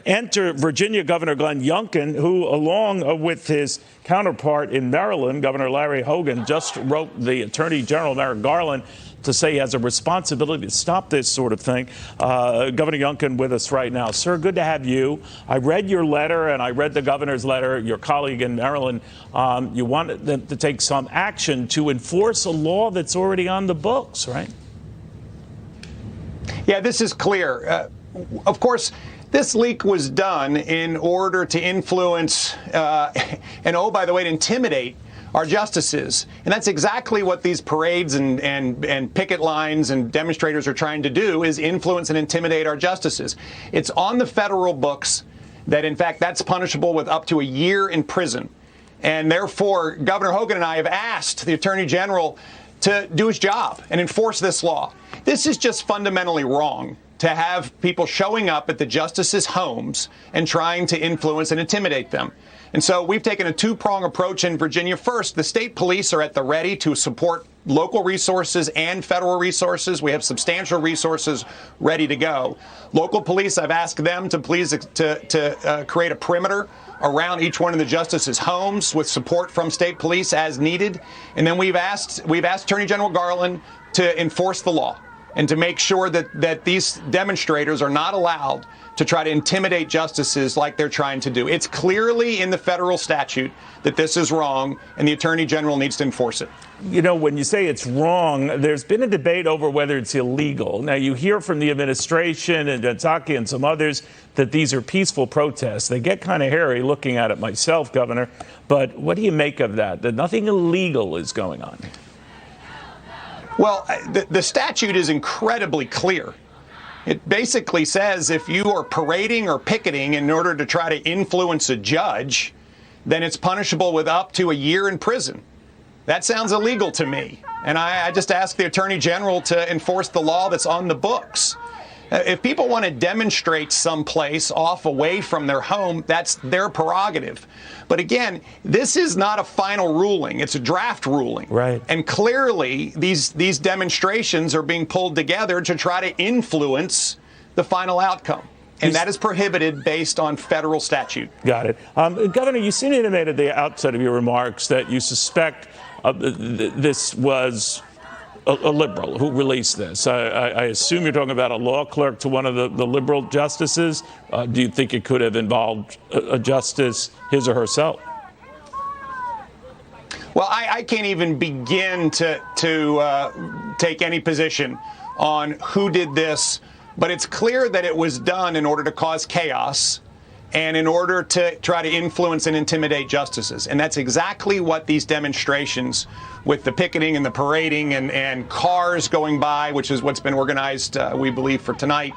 Enter Virginia Governor Glenn Youngkin, who, along with his counterpart in Maryland, Governor Larry Hogan, just wrote the Attorney General, Merrick Garland, to say he has a responsibility to stop this sort of thing. Governor Youngkin with us right now. Sir, good to have you. I read your letter and I read the governor's letter, your colleague in Maryland. You wanted them to take some action to enforce a law that's already on the books, right? Yeah, this is clear. Of course, this leak was done in order to influence and, oh, by the way, to intimidate our justices. And that's exactly what these parades and picket lines and demonstrators are trying to do, is influence and intimidate our justices. It's on the federal books that, in fact, that's punishable with up to a year in prison. And therefore, Governor Hogan and I have asked the Attorney General to do his job and enforce this law. This is just fundamentally wrong, to have people showing up at the justices' homes and trying to influence and intimidate them. And so we've taken a two-prong approach in Virginia. First, the state police are at the ready to support local resources and federal resources. We have substantial resources ready to go. Local police, I've asked them to please create a perimeter around each one of the justices' homes with support from state police as needed. And then we've asked Attorney General Garland to enforce the law and to make sure that these demonstrators are not allowed to try to intimidate justices like they're trying to do. It's clearly in the federal statute that this is wrong, and the Attorney General needs to enforce it. You know, when you say it's wrong, there's been a debate over whether it's illegal. Now, you hear from the administration and Psaki and some others that these are peaceful protests. They get kind of hairy looking at it myself, Governor. But what do you make of that? That nothing illegal is going on? Well, the statute is incredibly clear. It basically says if you are parading or picketing in order to try to influence a judge, then it's punishable with up to a year in prison. That sounds illegal to me. And I just ask the Attorney General to enforce the law that's on the books. If people want to demonstrate someplace off away from their home, that's their prerogative. But again, this is not a final ruling. It's a draft ruling. Right. And clearly, these demonstrations are being pulled together to try to influence the final outcome. And that is prohibited based on federal statute. Got it. Governor, you seem to intimate at the outset of your remarks that you suspect this was a liberal who released this. I assume you're talking about a law clerk to one of the liberal justices. Do you think it could have involved a justice, his or herself? Well, I can't even begin to take any position on who did this, but it's clear that it was done in order to cause chaos and in order to try to influence and intimidate justices. And that's exactly what these demonstrations with the picketing and the parading and cars going by, which is what's been organized, we believe, for tonight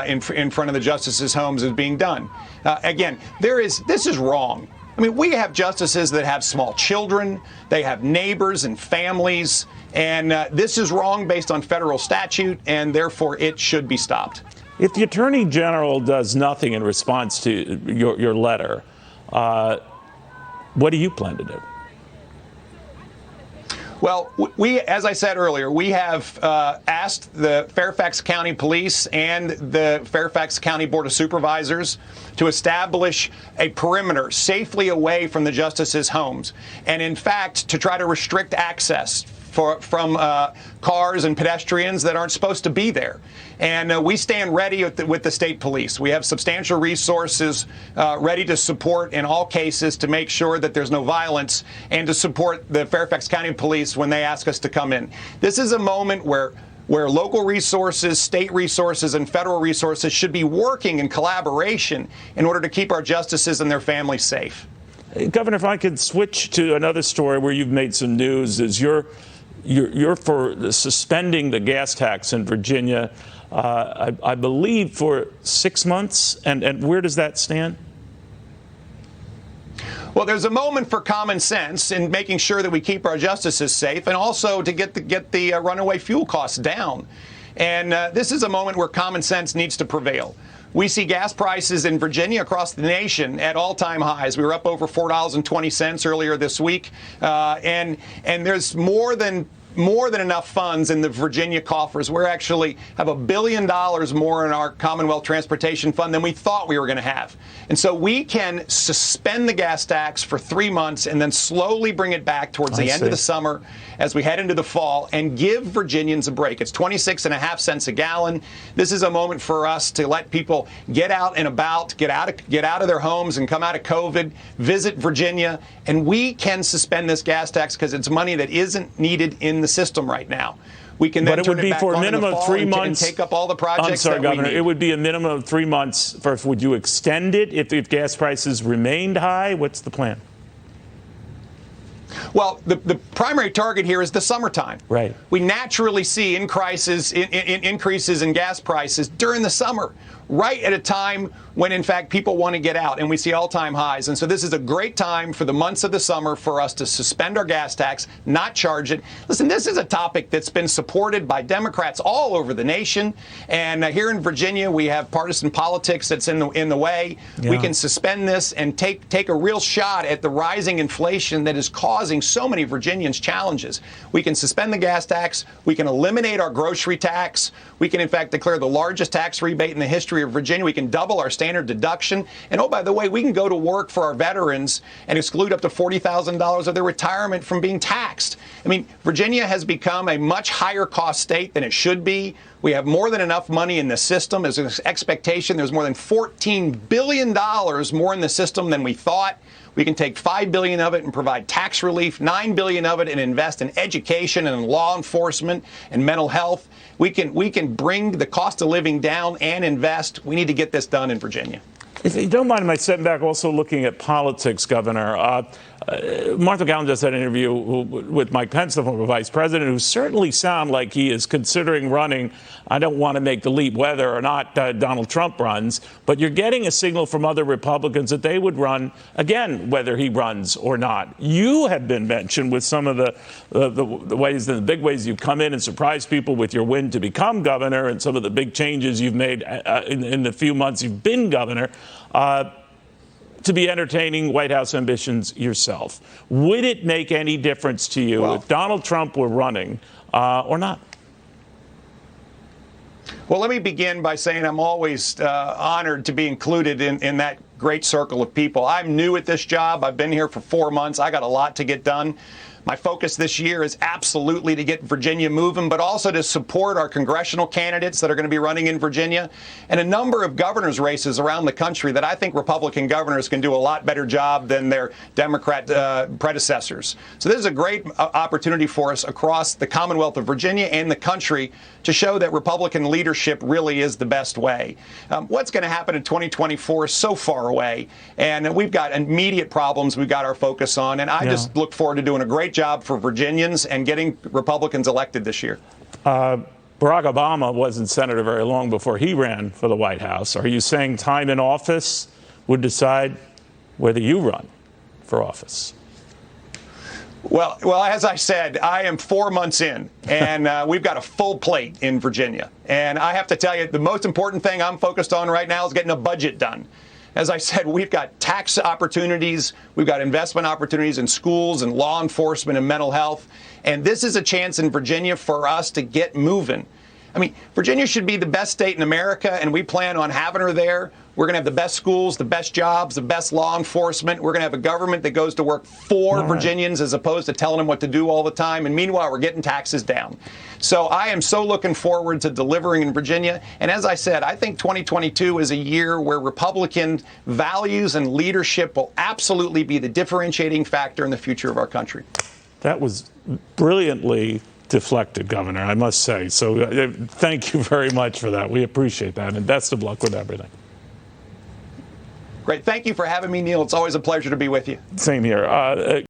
in front of the justices' homes is being done. Again, this is wrong. I mean, we have justices that have small children, they have neighbors and families, and this is wrong based on federal statute, and therefore it should be stopped. If the Attorney General does nothing in response to your letter, what do you plan to do? Well, as I said earlier, we have asked the Fairfax County Police and the Fairfax County Board of Supervisors to establish a perimeter safely away from the justices' homes, and in fact, to try to restrict access from cars and pedestrians that aren't supposed to be there. And we stand ready with the state police. We have substantial resources ready to support in all cases to make sure that there's no violence and to support the Fairfax County Police when they ask us to come in. This is a moment where local resources, state resources, and federal resources should be working in collaboration in order to keep our justices and their families safe. Governor, if I could switch to another story where you've made some news, is you're for suspending the gas tax in Virginia, I believe, for 6 months. And where does that stand? Well, there's a moment for common sense in making sure that we keep our justices safe, and also to get the runaway fuel costs down. And this is a moment where common sense needs to prevail. We see gas prices in Virginia across the nation at all-time highs. We were up over $4.20 earlier this week, and there's more than more than enough funds in the Virginia coffers. We're actually have $1 billion more in our Commonwealth Transportation Fund than we thought we were going to have. And so we can suspend the gas tax for 3 months and then slowly bring it back towards the end of the summer as we head into the fall and give Virginians a break. It's 26.5 cents a gallon. This is a moment for us to let people get out and about, get out of their homes and come out of COVID, visit Virginia, and we can suspend this gas tax because it's money that isn't needed in the system right now. We can then but it turn would be back for a on in the minimum of fall 3 and months. take up all the projects. I'm sorry, that Governor. we need. It would be a minimum of 3 months. First, would you extend it if gas prices remained high? What's the plan? Well, the primary target here is the summertime. Right. We naturally see increases in gas prices during the summer, right at a time when, in fact, people want to get out, and we see all-time highs. And so this is a great time for the months of the summer for us to suspend our gas tax, not charge it. Listen, this is a topic that's been supported by Democrats all over the nation. And here in Virginia, we have partisan politics that's in the way. Yeah. We can suspend this and take a real shot at the rising inflation that is causing so many Virginians challenges. We can suspend the gas tax. We can eliminate our grocery tax. We can, in fact, declare the largest tax rebate in the history of Virginia. We can double our standard deduction. And, oh, by the way, we can go to work for our veterans and exclude up to $40,000 of their retirement from being taxed. I mean, Virginia has become a much higher cost state than it should be. We have more than enough money in the system. There's an expectation there's more than $14 billion more in the system than we thought. We can take $5 billion of it and provide tax relief, $9 billion of it and invest in education and law enforcement and mental health. We can bring the cost of living down and invest. We need to get this done in Virginia. If you don't mind my stepping back, also looking at politics, Governor. Martha Gallen just had an interview with Mike Pence, the former vice president, who certainly sound like he is considering running. I don't want to make the leap whether or not Donald Trump runs, but you're getting a signal from other Republicans that they would run again, whether he runs or not. You have been mentioned with some of the ways, the big ways you've come in and surprised people with your win to become governor and some of the big changes you've made in the few months you've been governor. To be entertaining White House ambitions yourself. Would it make any difference to you if Donald Trump were running or not? Well, let me begin by saying I'm always honored to be included in that great circle of people. I'm new at this job. I've been here for 4 months. I got a lot to get done. My focus this year is absolutely to get Virginia moving, but also to support our congressional candidates that are going to be running in Virginia and a number of governor's races around the country that I think Republican governors can do a lot better job than their Democrat predecessors. So this is a great opportunity for us across the Commonwealth of Virginia and the country to show that Republican leadership really is the best way. What's going to happen in 2024 is so far away, and we've got immediate problems we've got our focus on, and I just look forward to doing a great job for Virginians and getting Republicans elected this year. Barack Obama wasn't senator very long before he ran for the White House. Are you saying time in office would decide whether you run for office? Well, as I said, I am 4 months in, and we've got a full plate in Virginia. And I have to tell you, the most important thing I'm focused on right now is getting a budget done. As I said, we've got tax opportunities, we've got investment opportunities in schools and law enforcement and mental health. And this is a chance in Virginia for us to get moving. I mean, Virginia should be the best state in America, and we plan on having her there. We're going to have the best schools, the best jobs, the best law enforcement. We're going to have a government that goes to work for Virginians as opposed to telling them what to do all the time. And meanwhile, we're getting taxes down. So I am so looking forward to delivering in Virginia. And as I said, I think 2022 is a year where Republican values and leadership will absolutely be the differentiating factor in the future of our country. That was brilliantly deflected, Governor, I must say. So thank you very much for that. We appreciate that. And best of luck with everything. Great. Thank you for having me, Neil. It's always a pleasure to be with you. Same here.